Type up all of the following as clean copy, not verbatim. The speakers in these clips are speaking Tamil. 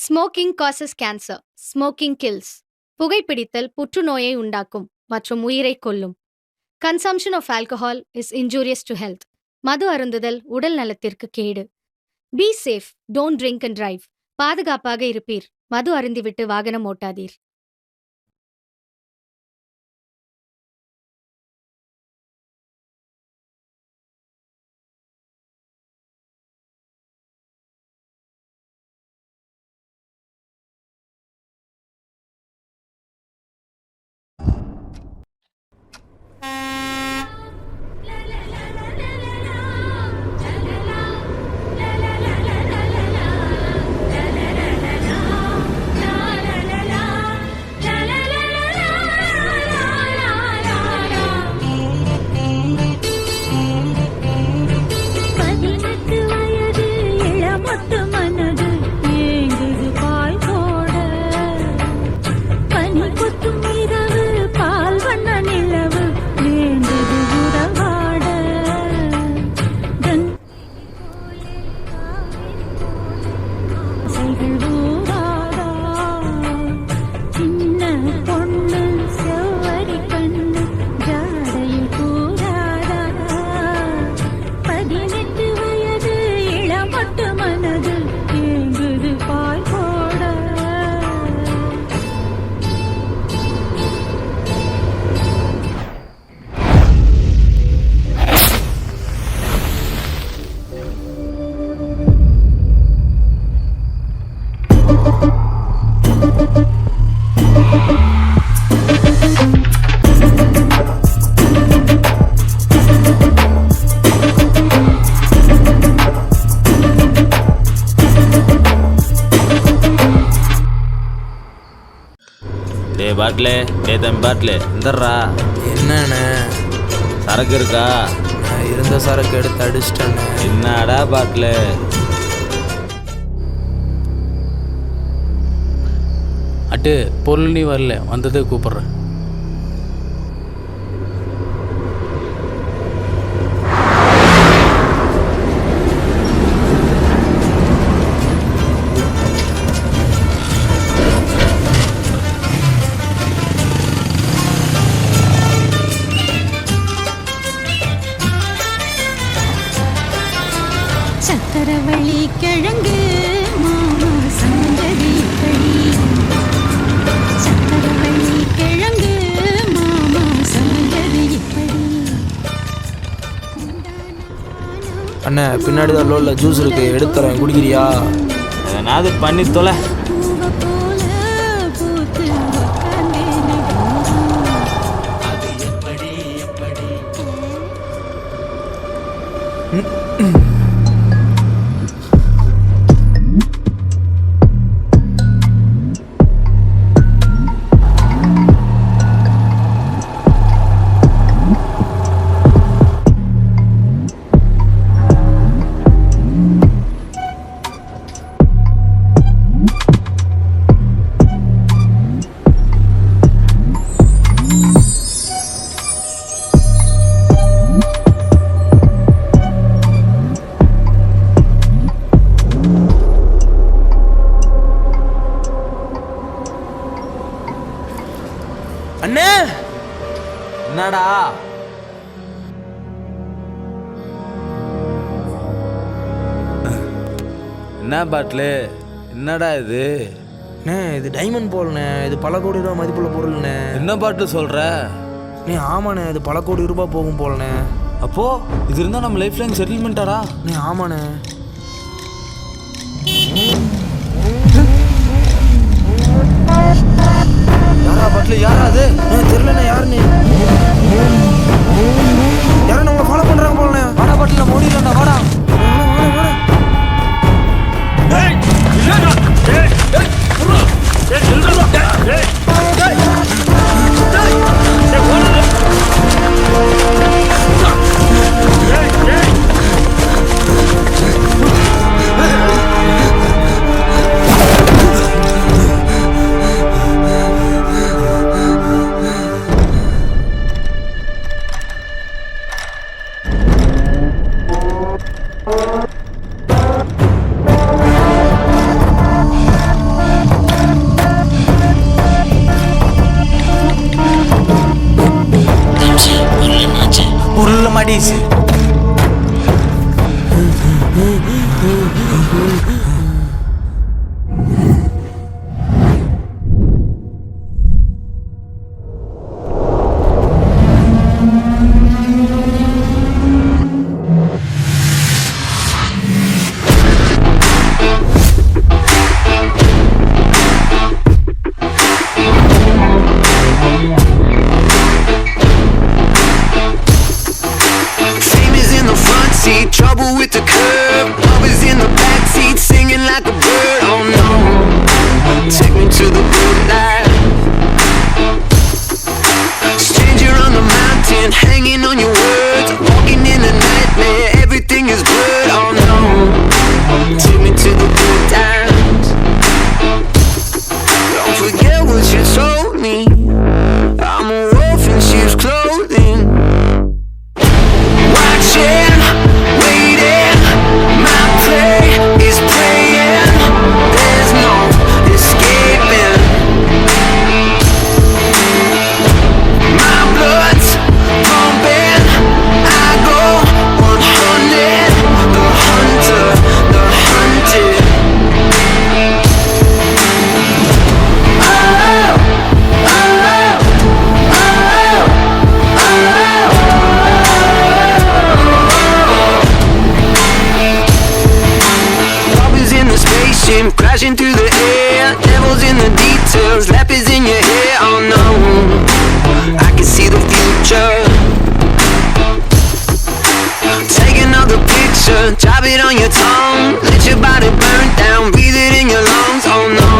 Smoking causes cancer. Smoking kills. புகைப்பிடித்தல் புற்றுநோயை உண்டாக்கும் மற்றும் உயிரை கொல்லும். Consumption of alcohol is injurious to health. மது அருந்துதல் உடல் நலத்திற்கு கேடு. Be safe, don't drink and drive. பாதுகாப்பாக இருப்பீர். மது அருந்திவிட்டு வாகனம் ஓட்டாதீர். பாட்டிலே தம்பி பாட்டிலே இந்தர்றா. என்னண்ணே சரக்கு இருக்கா? நான் இருந்த சரக்கு எடுத்து அடிச்சிட்டேண்ணே. என்னடா பாட்டிலே? அட்டு பொருள் நீ வரல, வந்ததே கூப்பிட்றேன். சக்கரவள்ளி கிழங்கு மாமா சந்ததி படி. சக்கரவள்ளி கிழங்கு மாமா சந்ததி படி. அண்ணே பின்னாடி தான் லோல்ல ஜூஸ் இருக்கு, எடுத்துறேன், குடிக்கிறியா? எதனாவது பண்ணி தொலை. அண்ணே என்னடா? என்ன பாட்டிலே? என்னடா இது? அண்ணே இது டைமண்ட் போல்ண்ணே, இது பல கோடி ரூபா மதிப்புள்ள பொருள்ண்ணே. என்ன பாட்டில் சொல்ற? நீ ஆமாண்ணே, இது பல கோடி ரூபாய் போகும் போலண்ணே. அப்போ இது இருந்தால் நம்ம லைஃப் லைன் செட்டில்மெண்ட்டாடா? நீ ஆமாண்ணே. யாரா பாட்டில்? யாரா அது? தெரியலண்ணே யாருன்னு. யாரும் நம்மளை ஃபாலோ பண்ணுறாங்க போலண்ணே. வாடா பாட்டில் ஓடிடலாம்டா, வாடா. trouble with the curb. Lovers in the backseat singing like a bird. Oh no, take me to the good life. Stranger on the mountain, hanging on your words. Walking in a nightmare, everything is blurred. Oh no, take me to the good times. Don't forget what you told me. I'm a wolf in sheep's clothing. Watching, waiting, my prey is praying. There's no escaping. My blood's pumping. I go 100. The hunter, the hunted. Robbers in the spaceship, crashing through the air. Devils in the details, leopards in your hair. Oh no, I can see the future. Take another picture, drop it on your tongue. Let your body burn down, breathe it in your lungs. Oh no,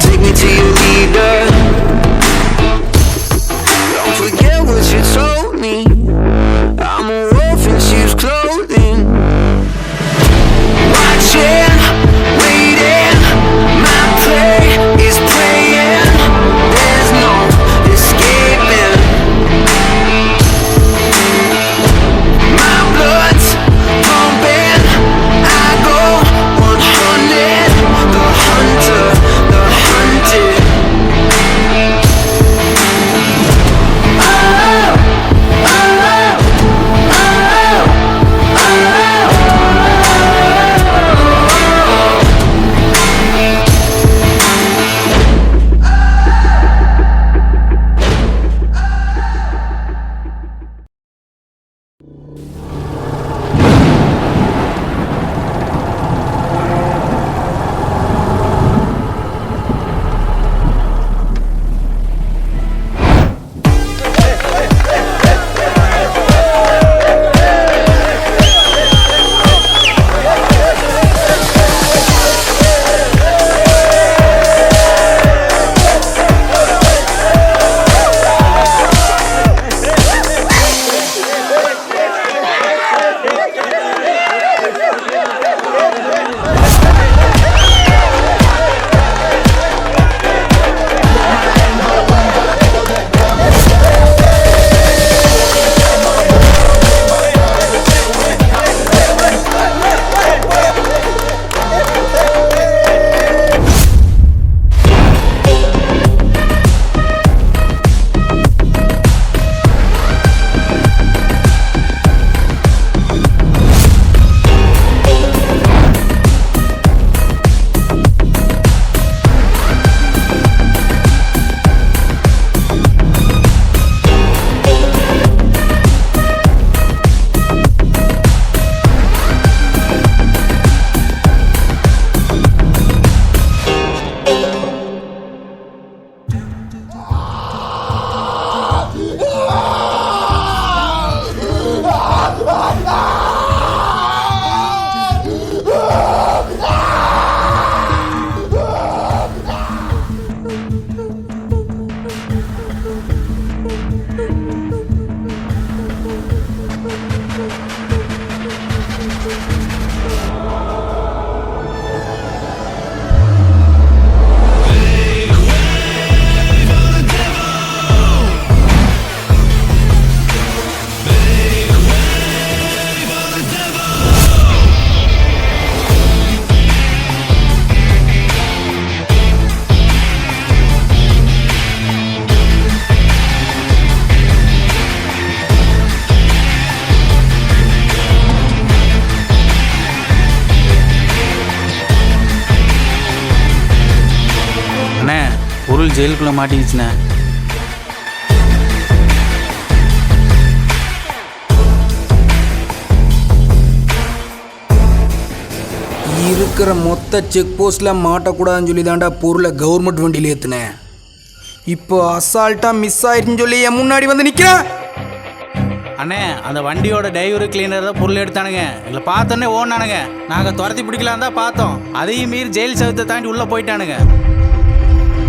take me to your leader. Don't forget what you told me. I'm a wolf in sheep's clothing. Watching, waiting, my prey is praying. There's no escaping. My blood's pumping. I go 100. The hunter, the hunted. பொருள் ஜெயிலுக்குள்ளே மாட்டிக்கிச்சுண்ணே. இருக்கிற மொத்த செக் போஸ்ட்டில் மாட்டக்கூடாதுன்னு சொல்லி தாண்டா பொருளை கவர்மெண்ட் வண்டியில் ஏற்றுனேன். இப்போ அசால்ட்டாக மிஸ் ஆயிடுச்சுன்னு சொல்லி என் முன்னாடி வந்து நிற்கிறேன். அண்ணே அந்த வண்டியோட டிரைவரு கிளீனர் தான் பொருள் எடுத்தானுங்க. எங்களை பார்த்தோன்னே ஓடினானுங்க. நாங்கள் துரத்தி பிடிக்கலாம் தான் பார்த்தோம். அதையும் மீறி ஜெயில் சவுத்தை தாண்டி உள்ளே போயிட்டானுங்க.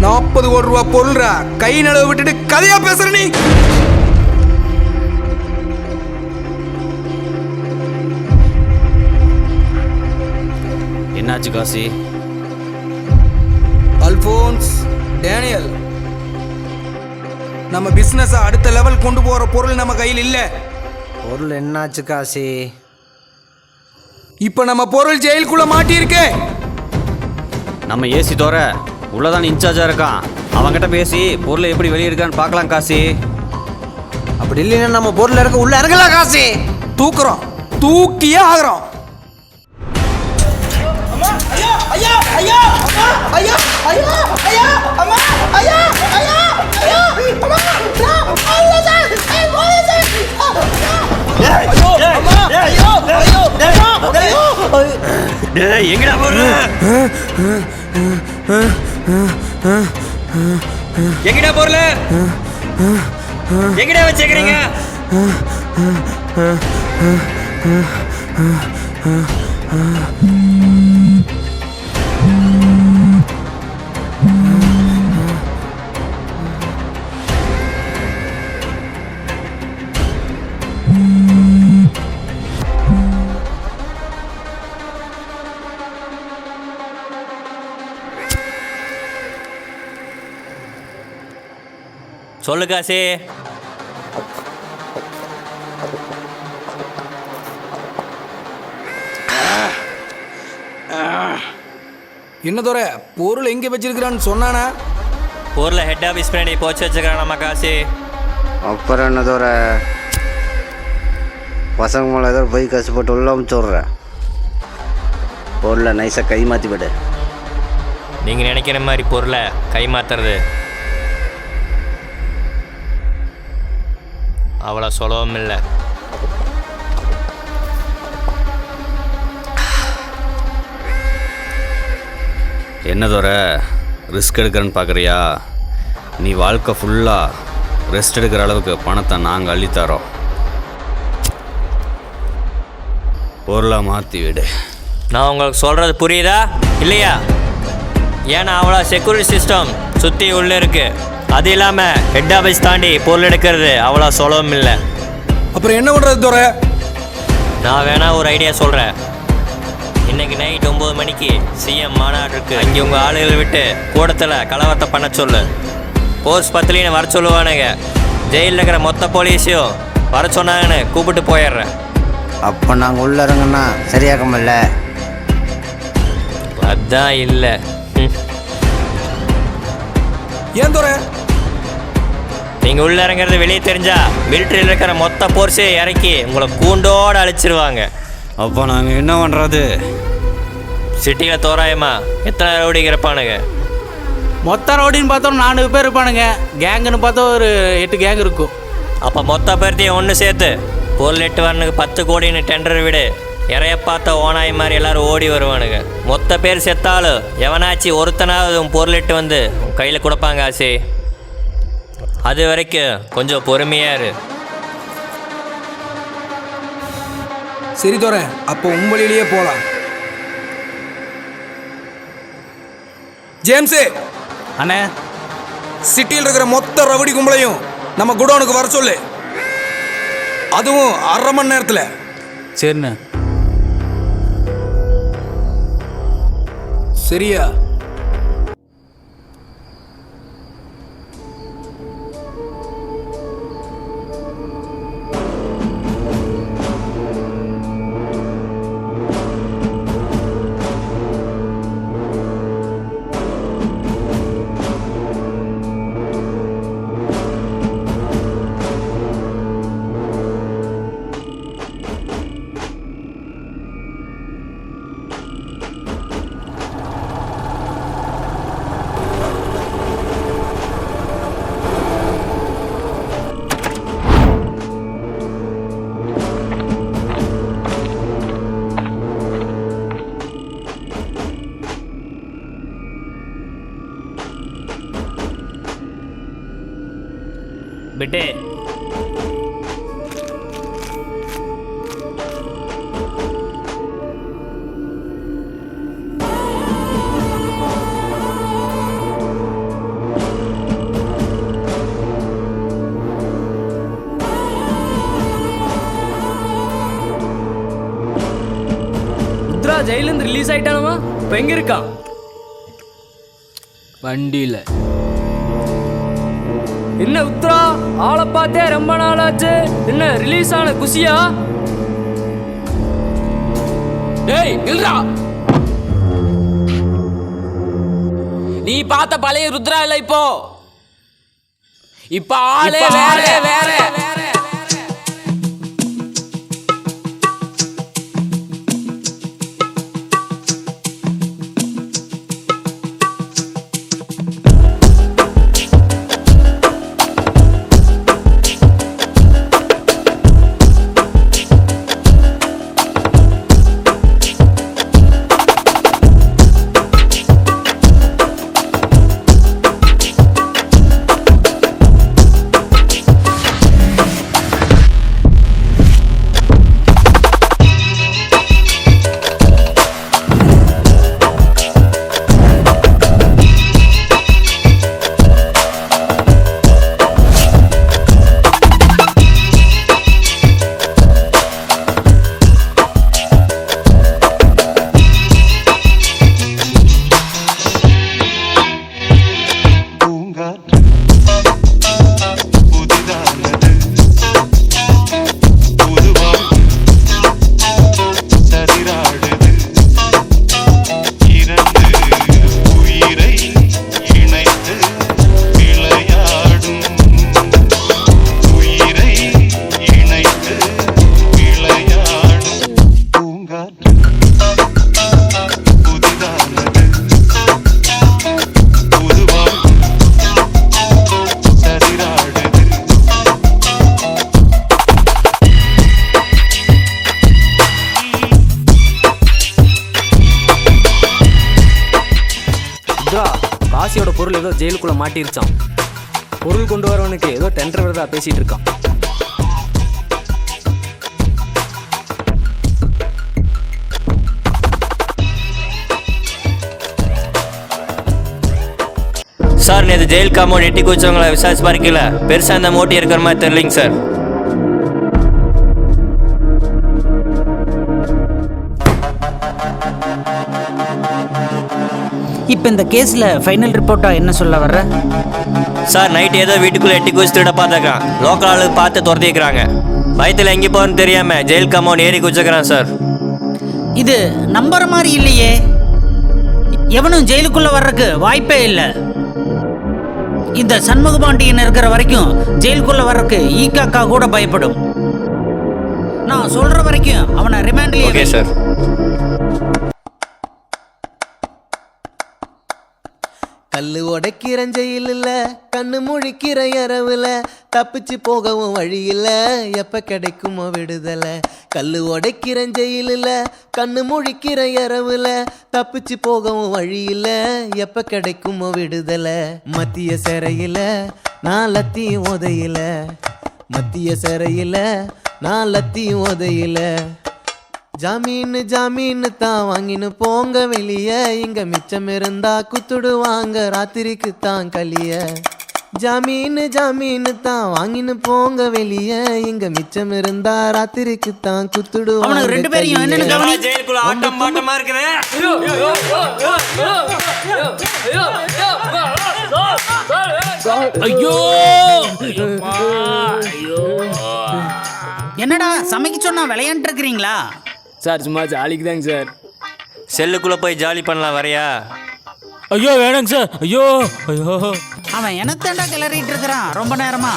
40 கோடி ரூபா பொருள்ரா, கை நழுவ விட்டுட்டு கதையா பேசுற நீ. என்னாச்சு காசி? அல்போன்ஸ், டேனியல், நம்ம பிசினஸ் அடுத்த லெவல் கொண்டு போற பொருள் நம்ம கையில் இல்ல. பொருள் என்னாச்சு காசி? இப்ப நம்ம பொருள் ஜெயிலுக்குள்ள மாட்டி இருக்கே. நம்ம ஏசி தோற உள்ளதான் இன்சார்ஜா இருக்கான். அவன்கிட்ட பேசி பொருள் எப்படி வெளியே இருக்கான்னு பார்க்கலாம் காசி. அப்படி இல்லைன்னா நம்ம பொருள் இருக்க உள்ள இறங்கலாம் காசி. தூக்குறோம், தூக்கியே ஆகுறோம். எங்கடா பொருள்? எங்கடா பொருள்? எங்கடா வச்சுக்கிறீங்க? சொல்லு காசி. என்ன தோற பொருள் எங்க வச்சிருக்கிறான்னு சொன்னானா? பொருளை ஹெட் ஆஃபீஸ் பின்னாடி போச்சு வச்சுக்கிறான் நம்ம காசி. அப்புறம் என்ன தோற பசங்க மேலே ஏதோ போய் காசு போட்டு உள்ள அமுச்சுடுற. பொருளை நைஸாக கை மாற்றி விடு. நீங்கள் நினைக்கிற மாதிரி பொருளை கை மாற்றுறது அவ்வளோ சுலபம் இல்லை. என்ன தோற ரிஸ்க் எடுக்கிறன்னு பார்க்குறியா? நீ வாழ்க்கை ஃபுல்லாக ரெஸ்ட் எடுக்கிற அளவுக்கு பணத்தை நாங்கள் அள்ளித்தரோம். பொருளை மாற்றி விடு. நான் உங்களுக்கு சொல்கிறது புரியுதா இல்லையா? ஏன்னா அவ்வளோ செக்யூரிட்டி சிஸ்டம் சுற்றி உள்ளே இருக்குது. அது இல்லாமல் ஹெட் ஆஃபீஸ் தாண்டி பொருள் எடுக்கிறது அவ்வளோ சுலபம் இல்லை. அப்புறம் என்ன பண்ணுறது தோற? நான் வேணா ஒரு ஐடியா சொல்கிறேன். இன்னைக்கு நைட் 9 மணிக்கு சிஎம் மாநாடு இருக்கு. அங்கே உங்கள் ஆளுகளை விட்டு கூடத்தில் கலவரத்தை பண்ண சொல்லு. போஸ்ட் பத்திலின்னு வர சொல்லுவானுங்க. ஜெயிலில் இருக்கிற மொத்த போலீஸையும் வர சொன்னாங்கன்னு கூப்பிட்டு போயிடுறேன். அப்போ நாங்கள் உள்ள இறங்கன்னா சரியாகமில்ல. அதான் இல்லை. ஏன் தோற? நீங்கள் உள்ள இறங்குறது வெளியே தெரிஞ்சா மிலிட்ரியில் இருக்கிற மொத்த போர்ஸையும் இறக்கி உங்களை கூண்டோடு அழிச்சிருவாங்க. அப்போ நாங்கள் என்ன பண்ணுறது? சிட்டியில் தோராயமா எத்தனை ரவுடிங்க இருப்பானுங்க? மொத்த ரவுடின்னு பார்த்தோம் 4 பேர் இருப்பானுங்க. கேங்குன்னு பார்த்தா ஒரு 8 கேங் இருக்கும். அப்போ மொத்த பேர்த்தையும் ஒன்று சேர்த்து பொருள் 8 வரனுக்கு 10 கோடின்னு டெண்டர் விடு. இறைய பார்த்த ஓனாய் மாதிரி எல்லாரும் ஓடி வருவானுங்க. மொத்த பேர் செத்தாலும் எவனாச்சு ஒருத்தனாவது உன் பொருளிட்டு வந்து உன் கையில் கொடுப்பாங்க ஆசி. அது வரைக்கும் கொஞ்சம் பொறுமையா இரு. சரி தோற, அப்போ உங்களிலேயே போலாம். ஜேம்ஸு அண்ணே, சிட்டியில் இருக்கிற மொத்த ரவுடி கும்பலையும் நம்ம குடோனுக்கு வர சொல்லு. அதுவும் 1/2 மணி நேரத்தில். சரிண்ணே. சரியா? பிட்டு ஜெயிலிருந்து ரிலீஸ் ஆயிட்டானமா? இப்போ எங்க இருக்கான்? வண்டியில. என்ன உத்ரா, ஆளை பார்த்தே ரொம்ப நாளாச்சு. என்ன ரிலீஸ் ஆன குஷியா? டேய் நில்றா. நீ பார்த்த பழைய ருத்ரா இல்ல இப்போ. இப்ப ஆளே வேற. காசியோட பொருள் ஏதோ ஜெயிலுக்குள்ள மாட்டிருச்சான். பொருள் கொண்டு வரவனுக்கு ஏதோ டெண்டர் விரதா பேசிட்டு இருக்கான். சார் நேற்று ஜெயில் காம்பவுண்ட் எட்டி குதிச்சவங்களை விசாரிச்சு பார்க்கல. பெருசாக இந்த மோட்டி இருக்கிற மாதிரி தெரியலைங்க சார். இப்போ இந்த கேஸில் ஃபைனல் ரிப்போர்ட்டாக என்ன சொல்ல வர்ற? சார் நைட் ஏதோ வீட்டுக்குள்ளே எட்டி குதிச்சு திருட பார்த்துருக்கான். லோக்கல் ஆளுக்கு பார்த்து துரத்திக்கிறாங்க. பயத்தில் எங்கே போகணும்னு தெரியாமல் ஜெயில் காம்பவுண்ட் ஏறி குதிச்சுக்கிறான் சார். இது நம்புற மாதிரி இல்லையே. எவனும் ஜெயிலுக்குள்ளே வர்றதுக்கு வாய்ப்பே இல்லை. இந்த சண்முகபாண்டியன் இருக்கிற வரைக்கும் ஜெயிலுக்குள்ளே வர்றதுக்கு ஈகாக்கா கூட பயப்படும். நான் சொல்கிற வரைக்கும் அவனை ரிமாண்ட்லேயே. Okay sir. கல்லு உடைக்கிற ஜெயிலில் கண்ணு முழிக்கிற இரவுல தப்பிச்சு போகவும் வழி இல்லை, எப்ப கிடைக்குமோ விடுதலை. கல்லு உடைக்கிற ஜெயிலில் கண்ணு முழிக்கிற இரவுல தப்பிச்சு போகவும் வழி இல்லை, எப்ப கிடைக்குமோ விடுதலை. மத்திய சிறையில நான் லத்தியும் உதையில, மத்திய சிறையில நான் லத்தியும் உதையில. ஜாமீன் தான் வாங்கின்னு போங்க வெளிய, இங்க மிச்சம் இருந்தா குத்துடுவாங்க ராத்திரிக்கு தான் கலிய. ஜாமீன் தான் வாங்கின்னு போங்க வெளிய, இங்க மிச்சம் இருந்தா ராத்திரிக்கு தான் குத்துடுவாங்க. ரெண்டு பேரையும் என்னன்னு கவனி. ஜெயிலுக்குள்ள ஆட்டம் பாட்டமா இருக்குது. ஐயோ என்னடா சமைக்க சொன்னா விளையாண்டு இருக்கிறீங்களா? சார் சும்மா ஜாலிக்கு தாங்க சார். செல்லுக்குள்ளே போய் ஜாலி பண்ணலாம் வரையா? ஐயோ வேணாங்க சார். ஐயோ ஐயோ அவன் எனத்தாண்டா கிளறிட்டு இருக்கிறான் ரொம்ப நேரமா.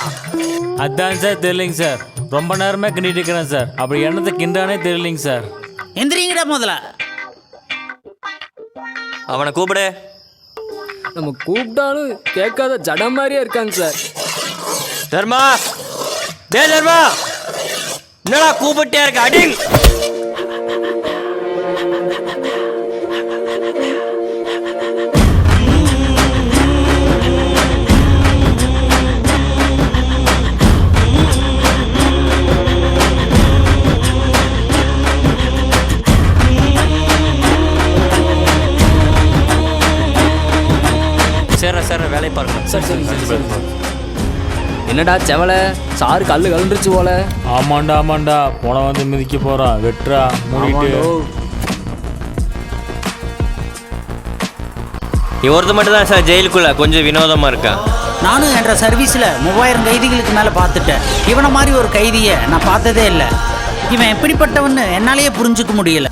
அதான் சார் தெரியலைங்க சார். ரொம்ப நேரமே கிண்டிட்டு இருக்கிறேன் சார். அப்படி என்னத்தை கிண்டானே தெரியலைங்க சார். எந்திரிங்கடா முதல்ல. அவனை கூப்பிடு. நம்ம கூப்பிட்டாலும் கேட்காத ஜடம் மாதிரியே இருக்காங்க சார். தர்மா, டே தர்மா, என்னடா கூப்பிட்டே இருக்க? அடிங். சார் வேலை பார்க்கலாம். சரி சரி சரி. என்னடா செவலை சாரு கல்லு கலந்துருச்சு போல. ஆமாண்டா போன வந்து மிதிக்க போறான். வெட்டுறா மூடிட்டு. இவரது மட்டும் தான் சார் ஜெயிலுக்குள்ள கொஞ்சம் வினோதமாக இருக்கான். நானும் என்ற சர்வீஸில் 3000 கைதிகளுக்கு மேலே பார்த்துட்டேன். இவனை மாதிரி ஒரு கைதியை நான் பார்த்ததே இல்லை. இவன் எப்படிப்பட்டவன்னு என்னாலேயே புரிஞ்சுக்க முடியல.